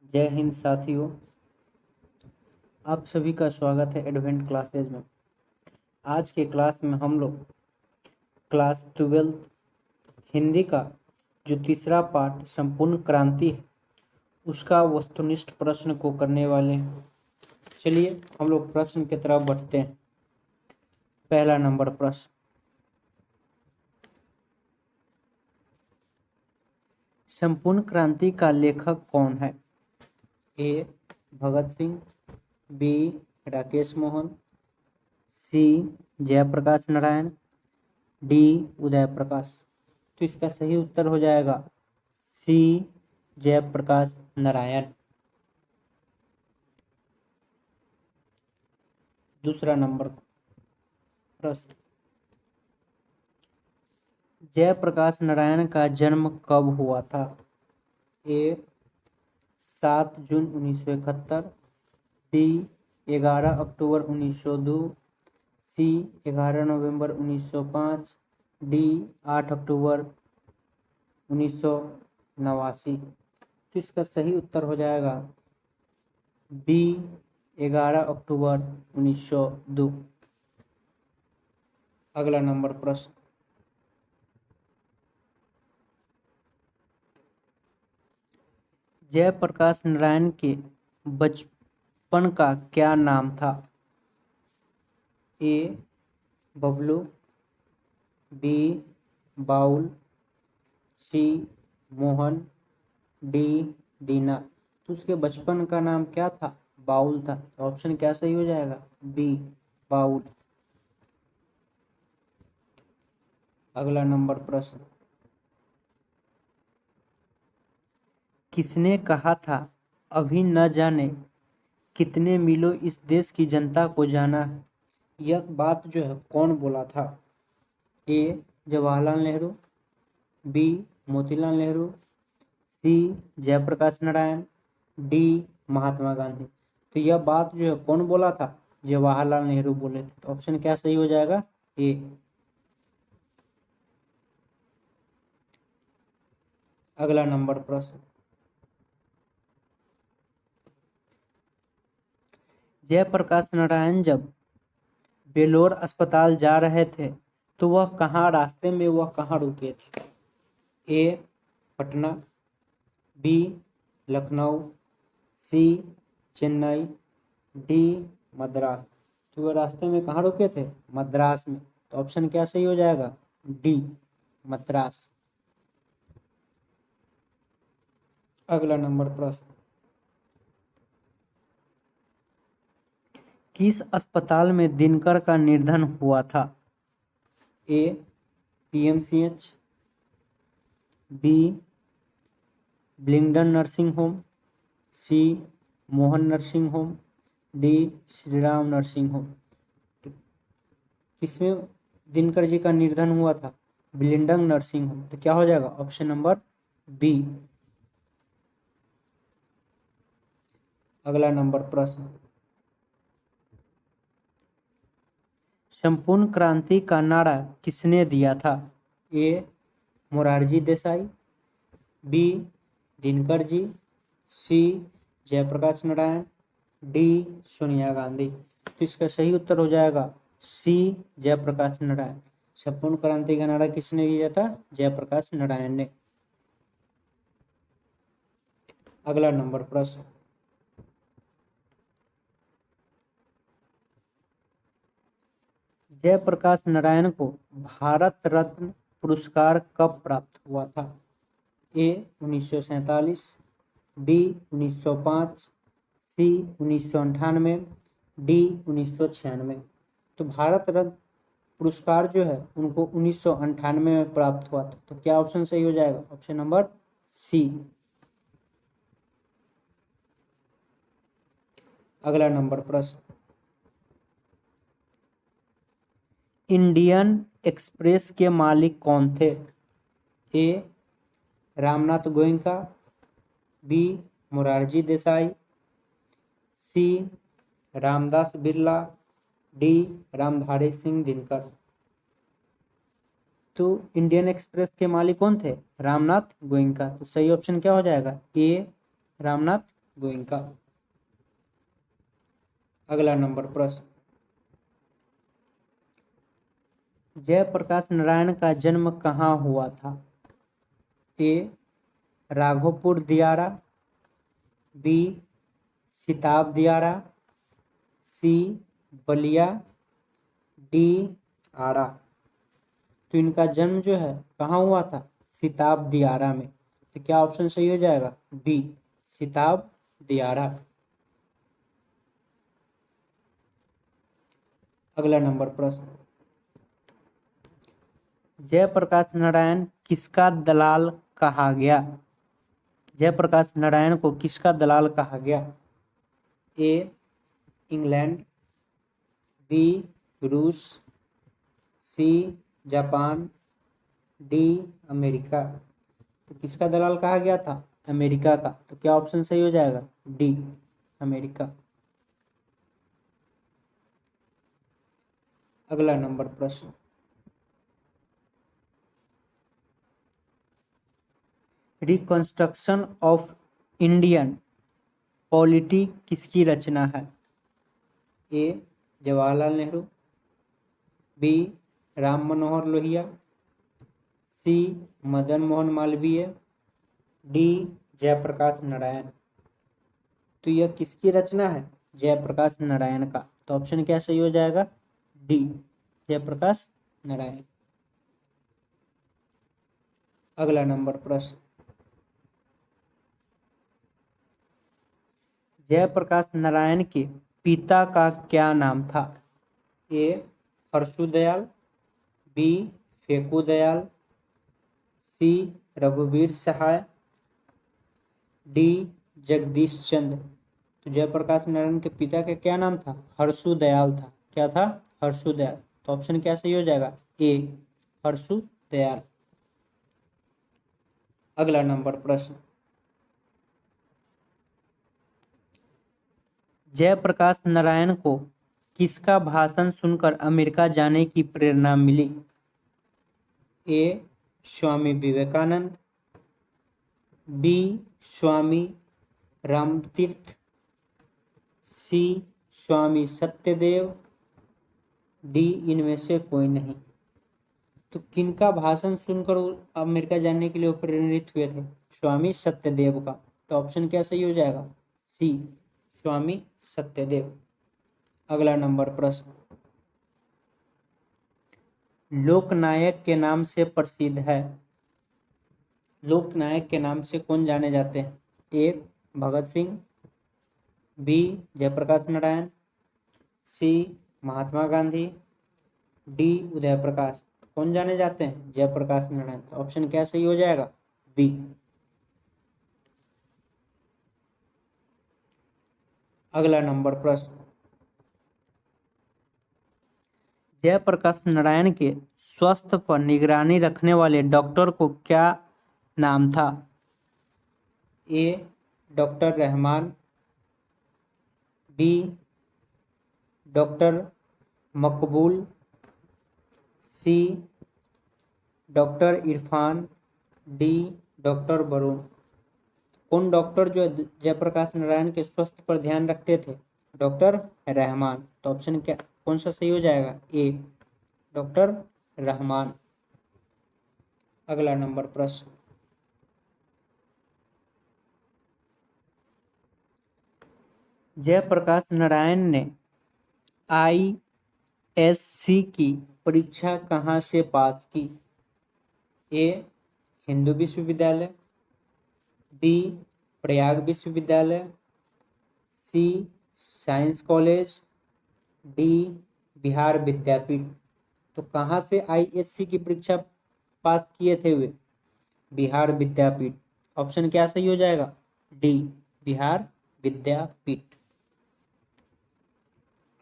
जय हिंद साथियों, आप सभी का स्वागत है एडवेंट क्लासेज में। आज के क्लास में हम लोग क्लास 12 हिंदी का जो तीसरा पार्ट संपूर्ण क्रांति है उसका वस्तुनिष्ठ प्रश्न को करने वाले हैं। चलिए हम लोग प्रश्न की तरफ बढ़ते हैं। पहला नंबर प्रश्न, संपूर्ण क्रांति का लेखक कौन है? ए भगत सिंह, बी राकेश मोहन, सी जयप्रकाश नारायण, डी उदय प्रकाश। तो इसका सही उत्तर हो जाएगा सी जयप्रकाश नारायण। दूसरा नंबर प्रश्न, जयप्रकाश नारायण का जन्म कब हुआ था? ए 7 जून 1971, बी 11 अक्टूबर 1902, सी 11 नवंबर 1905, डी 8 अक्टूबर 1989। तो इसका सही उत्तर हो जाएगा बी 11 अक्टूबर 1902। अगला नंबर प्रश्न, जयप्रकाश नारायण के बचपन का क्या नाम था? ए बबलू, बी बाउल, सी मोहन, डी दीना। तो उसके बचपन का नाम क्या था? बाउल था। तो ऑप्शन क्या सही हो जाएगा? B bowl. अगला नंबर प्रश्न, किसने कहा था अभी न जाने कितने मीलों इस देश की जनता को जाना है? यह बात जो है कौन बोला था? ए जवाहरलाल नेहरू, बी मोतीलाल नेहरू, सी जयप्रकाश नारायण, डी महात्मा गांधी। तो यह बात जो है कौन बोला था? जवाहरलाल नेहरू बोले थे। तो ऑप्शन क्या सही हो जाएगा? ए। अगला नंबर प्रश्न, जयप्रकाश नारायण जब बेलोर अस्पताल जा रहे थे तो वह रास्ते में कहाँ रुके थे? ए पटना, बी लखनऊ, सी चेन्नई, डी मद्रास। तो वह रास्ते में कहाँ रुके थे? मद्रास में। तो ऑप्शन क्या सही हो जाएगा? डी मद्रास। अगला नंबर प्रश्न, किस अस्पताल में दिनकर का निधन हुआ था? A PMCH, B Willingdon nursing home, C Mohan nursing home, D Shriram nursing home. तो किसमें दिनकर जी का निधन हुआ था? Willingdon nursing home. तो क्या हो जाएगा? Option number B. अगला नंबर प्रश्न, संपूर्ण क्रांति का नारा किसने दिया था? A Morarji Desai, B Dinkar ji, C Jayaprakash Narayan, D Sonia Gandhi. तो इसका सही उत्तर हो जाएगा सी जयप्रकाश नारायण। संपूर्ण क्रांति का नारा किसने दिया था? जयप्रकाश नारायण ने। अगला नंबर प्रश्न, जयप्रकाश नारायण को भारत रत्न पुरस्कार कब प्राप्त हुआ था? ए 1947, बी 1905, सी 1998, डी 1996। तो भारत रत्न पुरस्कार जो है उनको 1998 में प्राप्त हुआ था। तो क्या ऑप्शन सही हो जाएगा? Option number C. अगला नंबर प्रश्न, इंडियन एक्सप्रेस के मालिक कौन थे? A Ramnath Goenka, B Morarji Desai, C Ramdas Birla, D Ramdhari Singh Dinkar. तो इंडियन एक्सप्रेस के मालिक कौन थे? रामनाथ गोयनका। तो सही ऑप्शन क्या हो जाएगा? ए रामनाथ गोइंका। अगला नंबर प्रश्न, जयप्रकाश नारायण का जन्म कहाँ हुआ था? ए राघोपुर दियारा, बी सिताब दियारा, सी बलिया, डी आरा। तो इनका जन्म जो है कहाँ हुआ था? सिताब दियारा में। तो क्या ऑप्शन सही हो जाएगा? बी सिताब दियारा। अगला नंबर प्रश्न, जयप्रकाश नारायण किसका दलाल कहा गया? जयप्रकाश नारायण को किसका दलाल कहा गया? ए इंग्लैंड, बी रूस, सी जापान, डी अमेरिका। तो किसका दलाल कहा गया था? अमेरिका का। तो क्या ऑप्शन सही हो जाएगा? D America. अगला नंबर प्रश्न, रिकंस्ट्रक्शन ऑफ इंडियन पॉलिटी किसकी रचना है? ए जवाहरलाल नेहरू, बी राम मनोहर लोहिया, सी मदन मोहन मालवीय, डी जयप्रकाश नारायण। तो यह किसकी रचना है? जयप्रकाश नारायण का। तो ऑप्शन क्या सही हो जाएगा? डी जयप्रकाश नारायण। अगला नंबर प्रश्न, जयप्रकाश नारायण के पिता का क्या नाम था? ए हर्षु दयाल, बी फेकू दयाल, सी रघुवीर सहाय, डी जगदीश चंद्र। तो जयप्रकाश नारायण के पिता का क्या नाम था? हर्षु दयाल था। क्या था? हर्षु दयाल। तो ऑप्शन क्या सही हो जाएगा? ए हर्षु दयाल। अगला नंबर प्रश्न, जयप्रकाश नारायण को किसका भाषण सुनकर अमेरिका जाने की प्रेरणा मिली? ए स्वामी विवेकानंद, बी स्वामी रामतीर्थ, सी स्वामी सत्यदेव, डी इनमें से कोई नहीं। तो किनका भाषण सुनकर वो अमेरिका जाने के लिए प्रेरित हुए थे? स्वामी सत्यदेव का। तो ऑप्शन क्या सही हो जाएगा? सी स्वामी सत्यदेव। अगला नंबर प्रश्न, लोकनायक के नाम से प्रसिद्ध है। लोकनायक के नाम से कौन जाने जाते हैं? ए भगत सिंह, बी जयप्रकाश नारायण, सी महात्मा गांधी, डी उदय प्रकाश। कौन जाने जाते हैं? जयप्रकाश नारायण। तो ऑप्शन क्या सही हो जाएगा? बी। अगला नंबर प्रश्न, जयप्रकाश नारायण के स्वास्थ्य पर निगरानी रखने वाले डॉक्टर को क्या नाम था? A doctor Rahman, B doctor Maqbool, C doctor Irfan, D doctor Varun. कौन डॉक्टर जो जयप्रकाश नारायण के स्वास्थ्य पर ध्यान रखते थे? डॉक्टर रहमान। तो ऑप्शन क्या कौन सा सही हो जाएगा? ए डॉक्टर रहमान। अगला नंबर प्रश्न, जयप्रकाश नारायण ने आईएससी की परीक्षा कहाँ से पास की? ए हिंदू विश्वविद्यालय, बी प्रयाग विश्वविद्यालय, सी साइंस कॉलेज, डी बिहार विद्यापीठ। तो कहाँ से आईएससी की परीक्षा पास किए थे वे? बिहार विद्यापीठ। ऑप्शन क्या सही हो जाएगा? डी बिहार विद्यापीठ।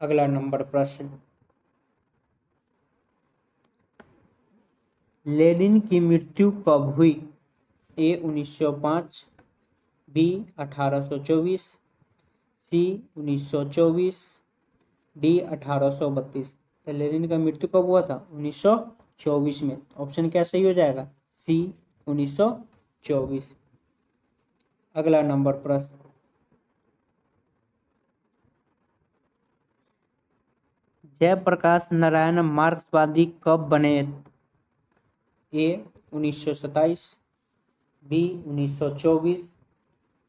अगला नंबर प्रश्न, लेनिन की मृत्यु कब हुई? ए 1905, बी 1824, सी 1924, डी 1832। तो लेनिन का मृत्यु कब हुआ था? 1924 में। ऑप्शन क्या सही हो जाएगा? सी 1924। अगला नंबर प्रश्न, जयप्रकाश नारायण मार्क्सवादी कब बने? ए 1927, बी 1924,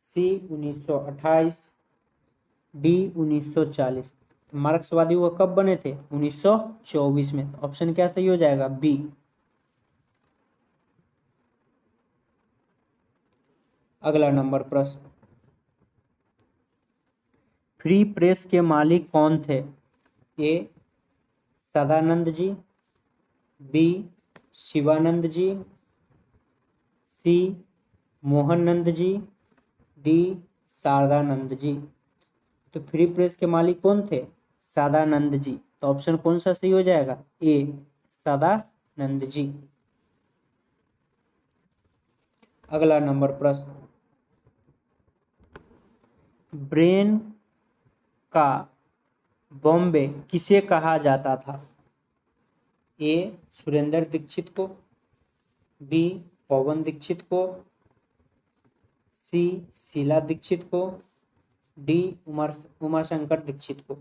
सी 1928, डी 1940। मार्क्सवादी वो कब बने थे? 1924 में। ऑप्शन क्या सही हो जाएगा? बी। अगला नंबर प्रश्न, फ्री प्रेस के मालिक कौन थे? ए सदानंद जी, बी शिवानंद जी, सी मोहननंद जी, डी शारदानंद जी। तो फ्री प्रेस के मालिक कौन थे? सदानंद जी। तो ऑप्शन कौन सा सही हो जाएगा? ए सदानंद जी। अगला नंबर प्रश्न, ब्रेन का बॉम्बे किसे कहा जाता था? ए सुरेंद्र दीक्षित को, बी पवन दीक्षित को, सी शीला दीक्षित को, डी उमाशंकर दीक्षित को।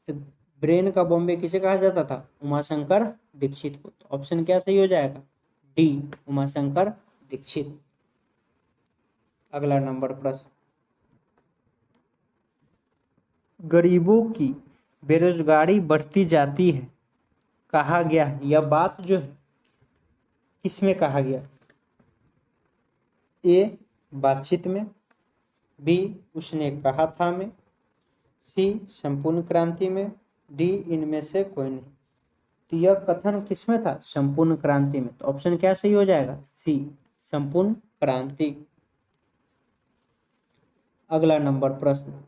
तो ब्रेन का बॉम्बे किसे कहा जाता था? उमाशंकर दीक्षित को। तो ऑप्शन क्या सही हो जाएगा? डी उमाशंकर दीक्षित। अगला नंबर प्रश्न, गरीबों की बेरोजगारी बढ़ती जाती है, कहा गया है। यह बात जो है किसमें कहा गया? ए बातचीत में, बी उसने कहा था में, सी संपूर्ण क्रांति में, डी इनमें से कोई नहीं। तो यह कथन किसमें था? संपूर्ण क्रांति में। तो ऑप्शन क्या सही हो जाएगा? सी संपूर्ण क्रांति। अगला नंबर प्रश्न,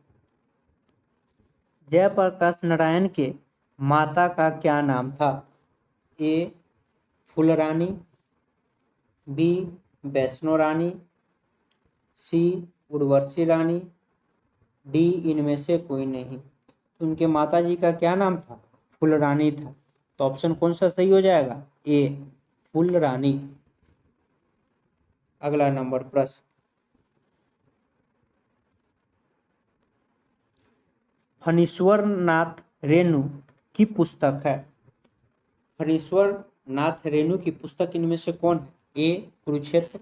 जयप्रकाश नारायण के माता का क्या नाम था? ए फूलरानी, बी वैष्णो रानी, सी उर्वशी रानी, डी इनमें से कोई नहीं। तो उनके माता जी का क्या नाम था? फूलरानी था। तो ऑप्शन कौन सा सही हो जाएगा? ए फूलरानी। अगला नंबर प्रश्न, फणीश्वर नाथ रेणु की पुस्तक है। फणीश्वर नाथ रेणु की पुस्तक इनमें से कौन है? ए कुरुक्षेत्र,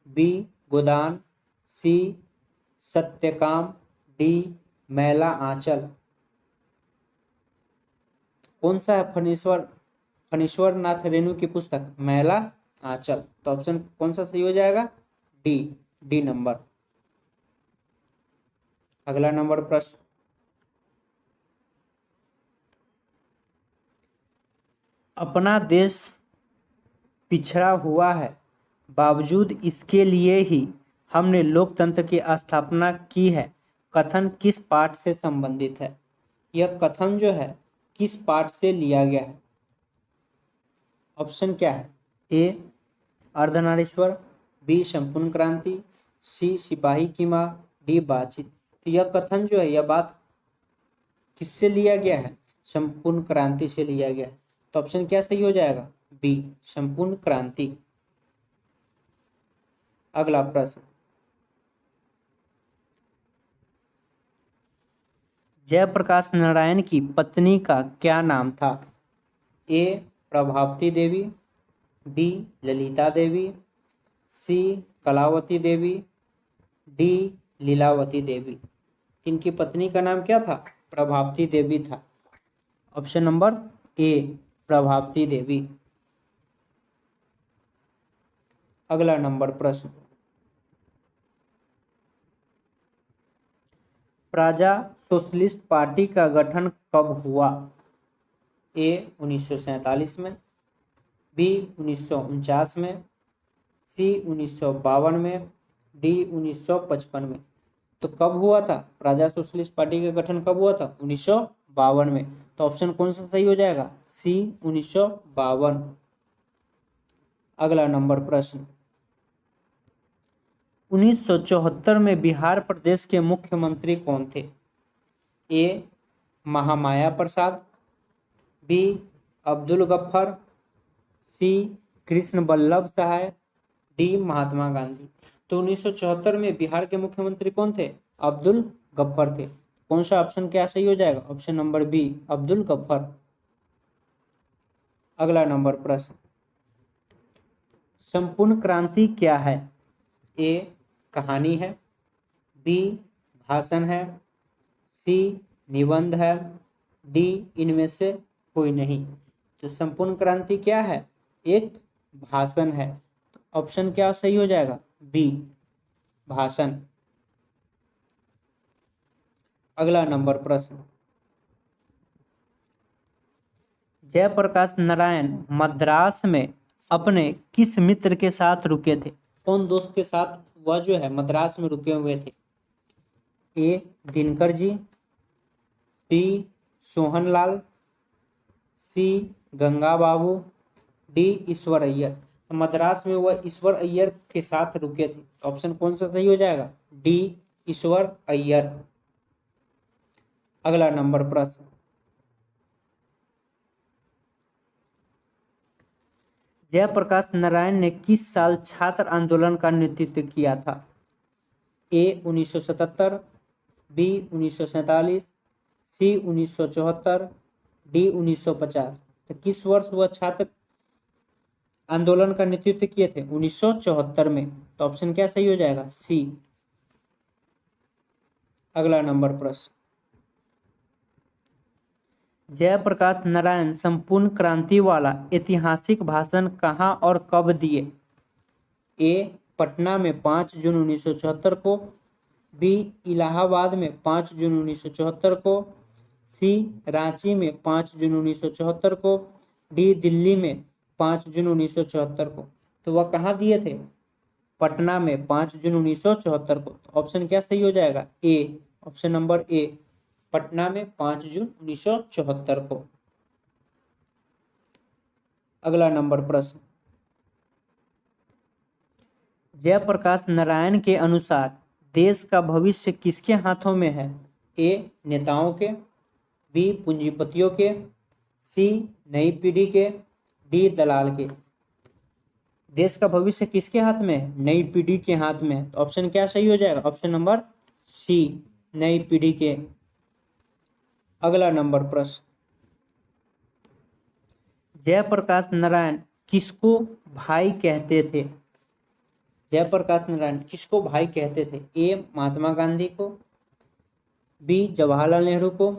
बी गोदान, सी सत्यकाम, डी मैला आंचल। कौन सा है फणीश्वर नाथ रेणु की पुस्तक? मैला आंचल। तो ऑप्शन कौन सा सही हो जाएगा? D number. अगला नंबर प्रश्न, अपना देश पिछड़ा हुआ है, बावजूद इसके लिए ही हमने लोकतंत्र की स्थापना की है, कथन किस पाठ से संबंधित है? यह कथन जो है किस पाठ से लिया गया है? ऑप्शन क्या है? ए अर्धनारीश्वर, बी संपूर्ण क्रांति, सी सिपाही की मां, डी बातचीत। तो यह कथन जो है, यह बात किससे लिया गया है? संपूर्ण क्रांति से लिया गया है। तो ऑप्शन क्या सही हो जाएगा? बी संपूर्ण क्रांति। अगला प्रश्न, जयप्रकाश नारायण की पत्नी का क्या नाम था? ए प्रभावती देवी, बी ललिता देवी, सी कलावती देवी, डी लीलावती देवी। इनकी पत्नी का नाम क्या था? प्रभावती देवी था। Option number A Prabhavati Devi. अगला नंबर प्रश्न, प्रजा सोशलिस्ट पार्टी का गठन कब हुआ? ए 1947 में, बी 1949 में, सी 1952 में, डी 1955 में। तो कब हुआ था प्रजा सोशलिस्ट पार्टी का गठन? कब हुआ था? 1952 में। तो ऑप्शन कौन सा सही हो जाएगा? सी 1952। अगला नंबर प्रश्न, 1974 में बिहार प्रदेश के मुख्यमंत्री कौन थे? ए महामाया प्रसाद, बी अब्दुल गफ्फर, सी कृष्ण वल्लभ सहाय, डी महात्मा गांधी। तो 1974 में बिहार के मुख्यमंत्री कौन थे? अब्दुल गफ्फर थे। कौन सा ऑप्शन क्या सही हो जाएगा? Option number B Abdul Ghaffar. अगला नंबर प्रश्न, संपूर्ण क्रांति क्या है? ए कहानी है, बी भाषण है, सी निबंध है, डी इनमें से कोई नहीं। तो संपूर्ण क्रांति क्या है? एक भाषण है। तो ऑप्शन क्या सही हो जाएगा? बी भाषण। अगला नंबर प्रश्न, जयप्रकाश नारायण मद्रास में अपने किस मित्र के साथ रुके थे? कौन दोस्त के साथ वह जो है मद्रास में रुके हुए थे? ए दिनकर जी, बी सोहनलाल, सी गंगा बाबू, डी ईश्वर अय्यर। तो मद्रास में वह ईश्वर अय्यर के साथ रुके थे। ऑप्शन कौन सा सही हो जाएगा? डी ईश्वर अय्यर। अगला नंबर प्रश्न, जयप्रकाश नारायण ने किस साल छात्र आंदोलन का नेतृत्व किया था? ए 1977, बी 1947, सी 1974, डी 1950। तो किस वर्ष वह छात्र आंदोलन का नेतृत्व किए थे? 1974 में। तो ऑप्शन क्या सही हो जाएगा? सी। अगला नंबर प्रश्न, जयप्रकाश नारायण संपूर्ण क्रांति वाला ऐतिहासिक भाषण कहाँ और कब दिए? ए पटना में 5 जून 1974 को, बी इलाहाबाद में 5 जून 1974 को, सी रांची में 5 जून 1974 को, डी दिल्ली में 5 जून 1974 को। तो वह कहाँ दिए थे? पटना में 5 जून 1974 को। तो ऑप्शन क्या सही हो जाएगा? ए, ऑप्शन नंबर ए, पटना में 5 जून 1974 को। अगला नंबर प्रश्न, जयप्रकाश नारायण के अनुसार देश का भविष्य किसके हाथों में है? ए नेताओं के, बी पूंजीपतियों के, सी नई पीढ़ी के, डी दलाल के। देश का भविष्य किसके हाथ में है? नई पीढ़ी के हाथ में है। तो ऑप्शन क्या सही हो जाएगा? ऑप्शन नंबर सी, नई पीढ़ी के। अगला नंबर प्रश्न, जयप्रकाश नारायण किसको भाई कहते थे? जयप्रकाश नारायण किसको भाई कहते थे? ए महात्मा गांधी को, बी जवाहरलाल नेहरू को,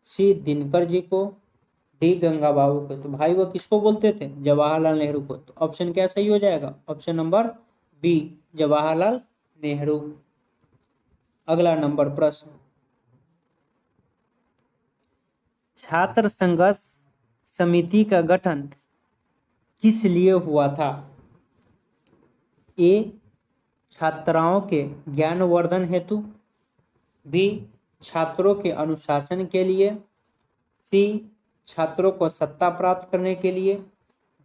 सी दिनकर जी को, डी गंगा बाबू को। तो भाई वो किसको बोलते थे? जवाहरलाल नेहरू को। तो ऑप्शन क्या सही हो जाएगा? Option number B, Jawaharlal Nehru. अगला नंबर प्रश्न, छात्र संघर्ष समिति का गठन किस लिए हुआ था? ए छात्राओं के ज्ञानवर्धन हेतु, बी छात्रों के अनुशासन के लिए, सी छात्रों को सत्ता प्राप्त करने के लिए,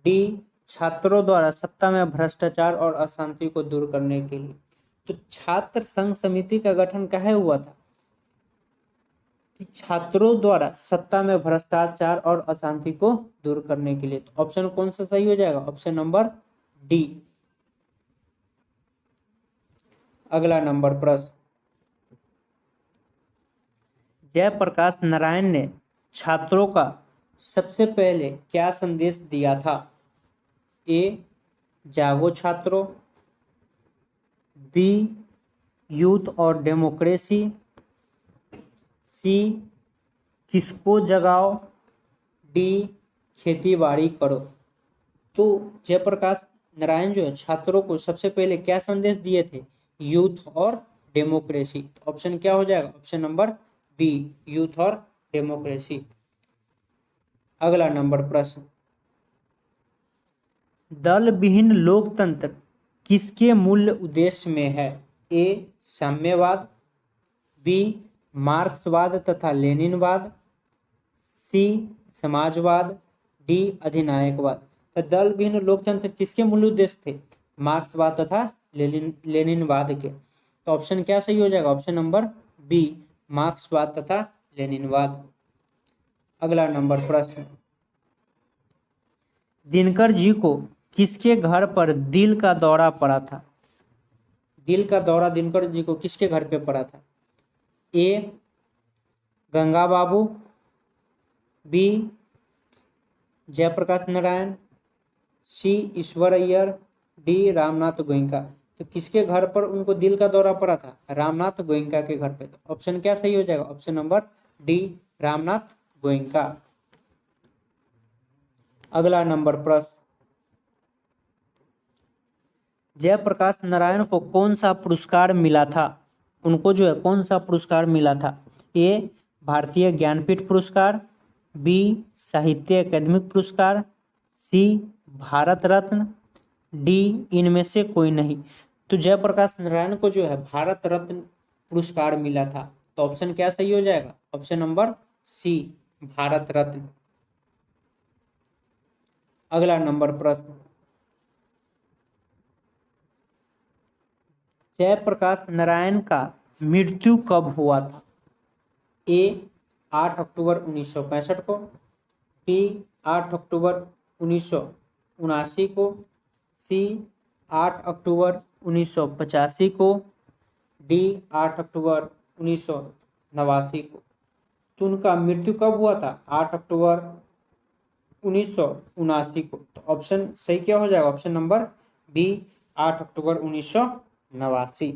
डी छात्रों द्वारा सत्ता में भ्रष्टाचार और अशांति को दूर करने के लिए। तो छात्र संघ समिति का गठन काहे हुआ था? कि छात्रों द्वारा सत्ता में भ्रष्टाचार और अशांति को दूर करने के लिए। तो ऑप्शन कौन सा सही हो जाएगा? Option number D. अगला नंबर प्रश्न, जयप्रकाश नारायण ने छात्रों का सबसे पहले क्या संदेश दिया था? ए जागो छात्रों, बी यूथ और डेमोक्रेसी, सी किसको जगाओ, डी खेती बाड़ी करो। तो जयप्रकाश नारायण जो है छात्रों को सबसे पहले क्या संदेश दिए थे? यूथ और डेमोक्रेसी। तो ऑप्शन क्या हो जाएगा? ऑप्शन नंबर बी, यूथ और डेमोक्रेसी। अगला नंबर प्रश्न, दल विहीन लोकतंत्र किसके मूल्य उद्देश्य में है? ए साम्यवाद, बी मार्क्सवाद तथा लेनिनवाद, सी समाजवाद, डी अधिनायकवाद। तो दल विहीन लोकतंत्र किसके मूल उद्देश्य थे? मार्क्सवाद तथा लेनिनवाद के। तो ऑप्शन क्या सही हो जाएगा? ऑप्शन नंबर बी, मार्क्सवाद तथा लेनिनवाद। अगला नंबर प्रश्न, दिनकर जी को किसके घर पर दिल का दौरा पड़ा था? दिल का दौरा दिनकर जी को किसके घर पे पड़ा था? ए गंगा बाबू, बी जयप्रकाश नारायण, सी ईश्वर अय्यर, डी रामनाथ गोयनका। तो किसके घर पर उनको दिल का दौरा पड़ा था? रामनाथ गोयनका के घर पे। तो ऑप्शन क्या सही हो जाएगा? Option number D Ramnath Goenka. अगला नंबर प्रश्न, जयप्रकाश नारायण को कौन सा पुरस्कार मिला था? उनको जो है कौन सा पुरस्कार मिला था? ए भारतीय ज्ञानपीठ पुरस्कार, बी साहित्य अकादमी पुरस्कार, सी भारत रत्न, डी इनमें से कोई नहीं। तो जयप्रकाश नारायण को जो है भारत रत्न पुरस्कार मिला था। तो ऑप्शन क्या सही हो जाएगा? ऑप्शन नंबर सी भारत रत्न। अगला नंबर प्रश्न, जयप्रकाश नारायण का मृत्यु कब हुआ था? ए 8 अक्टूबर 1965 को, बी 8 अक्टूबर 1979 को, सी 8 अक्टूबर 1985 को, डी 8 अक्टूबर 1989 को। तो उनका मृत्यु कब हुआ था? 8 अक्टूबर 1979 को। तो ऑप्शन सही क्या हो जाएगा? ऑप्शन नंबर बी 8 अक्टूबर 1989।